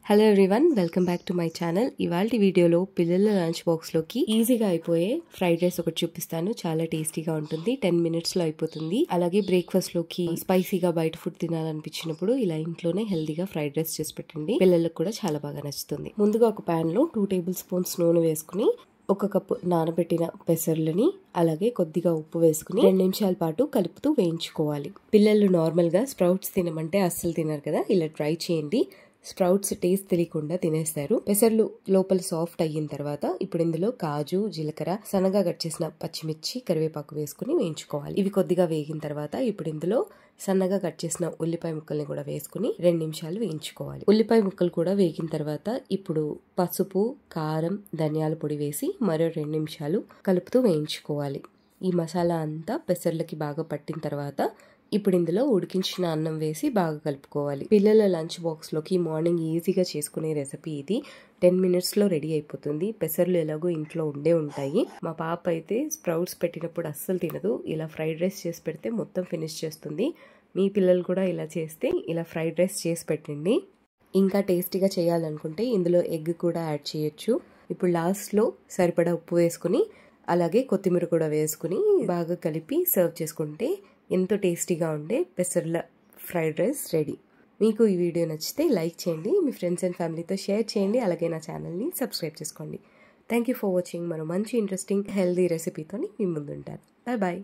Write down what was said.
Hello everyone, welcome back to my channel. ఇవాల్టి వీడియోలో పిల్లల లంచ్ బాక్స్లోకి ఈజీగా అయిపోయే ఫ్రైడ్ రైస్ ఒకటి చూపిస్తాను. చాలా టేస్టీగా ఉంటుంది, 10 మినిట్స్లో అయిపోతుంది. అలాగే బ్రేక్ఫాస్ట్లోకి స్పైసీగా బయట ఫుడ్ తినాలనిపించినప్పుడు ఇలా ఇంట్లోనే హెల్దీగా ఫ్రైడ్ రైస్ చేసి పెట్టండి. పిల్లలకు కూడా చాలా బాగా నచ్చుతుంది. ముందుగా ఒక ప్యాన్లో 2 టేబుల్ స్పూన్స్ నూనె వేసుకుని 1 కప్పు నానబెట్టిన పెసర్లని అలాగే కొద్దిగా ఉప్పు వేసుకుని 2 నిమిషాల పాటు కలుపుతూ వేయించుకోవాలి. పిల్లలు నార్మల్గా స్ప్రౌట్స్ తినమంటే అస్సలు తినరు కదా, ఇలా ట్రై చేయండి. స్ప్రౌట్స్ టేస్ట్ తెలియకుండా తినేస్తారు. పెసర్లు లోపల సాఫ్ట్ అయిన తర్వాత ఇప్పుడు ఇందులో కాజు, జీలకర్ర, సన్నగా కట్ చేసిన పచ్చిమిర్చి, కరివేపాకు వేసుకుని వేయించుకోవాలి. ఇవి కొద్దిగా వేగిన తర్వాత ఇప్పుడు ఇందులో సన్నగా కట్ చేసిన ఉల్లిపాయ ముక్కల్ని కూడా వేసుకుని 2 నిమిషాలు వేయించుకోవాలి. ఉల్లిపాయ ముక్కలు కూడా వేగిన తర్వాత ఇప్పుడు పసుపు, కారం, ధనియాల పొడి వేసి మరో 2 నిమిషాలు కలుపుతూ వేయించుకోవాలి. ఈ మసాలా అంతా పెసర్లకి బాగా పట్టిన తర్వాత ఇప్పుడు ఇందులో ఉడికించిన అన్నం వేసి బాగా కలుపుకోవాలి. పిల్లల లంచ్ బాక్స్లోకి మార్నింగ్ ఈజీగా చేసుకునే రెసిపీ ఇది. 10 మినిట్స్లో రెడీ అయిపోతుంది. పెసర్లు ఎలాగో ఇంట్లో ఉండే ఉంటాయి. మా పాప అయితే స్ప్రౌట్స్ పెట్టినప్పుడు అస్సలు తినదు. ఇలా ఫ్రైడ్ రైస్ చేసి పెడితే మొత్తం ఫినిష్ చేస్తుంది. మీ పిల్లలు కూడా ఇలా చేస్తే ఇలా ఫ్రైడ్ రైస్ చేసి పెట్టండి. ఇంకా టేస్టీగా చేయాలనుకుంటే ఇందులో ఎగ్ కూడా యాడ్ చేయొచ్చు. ఇప్పుడు లాస్ట్లో సరిపడా ఉప్పు వేసుకుని అలాగే కొత్తిమీర కూడా వేసుకుని బాగా కలిపి సర్వ్ చేసుకుంటే ఎంతో టేస్టీగా ఉండే పెసర్ల ఫ్రైడ్ రైస్ రెడీ. మీకు ఈ వీడియో నచ్చితే లైక్ చేయండి, మీ ఫ్రెండ్స్ అండ్ ఫ్యామిలీతో షేర్ చేయండి, అలాగే నా ఛానల్ని సబ్స్క్రైబ్ చేసుకోండి. Thank you for watching. మరో మంచి ఇంట్రెస్టింగ్ హెల్దీ రెసిపీతో మీ ముందుంటాను. Bye bye.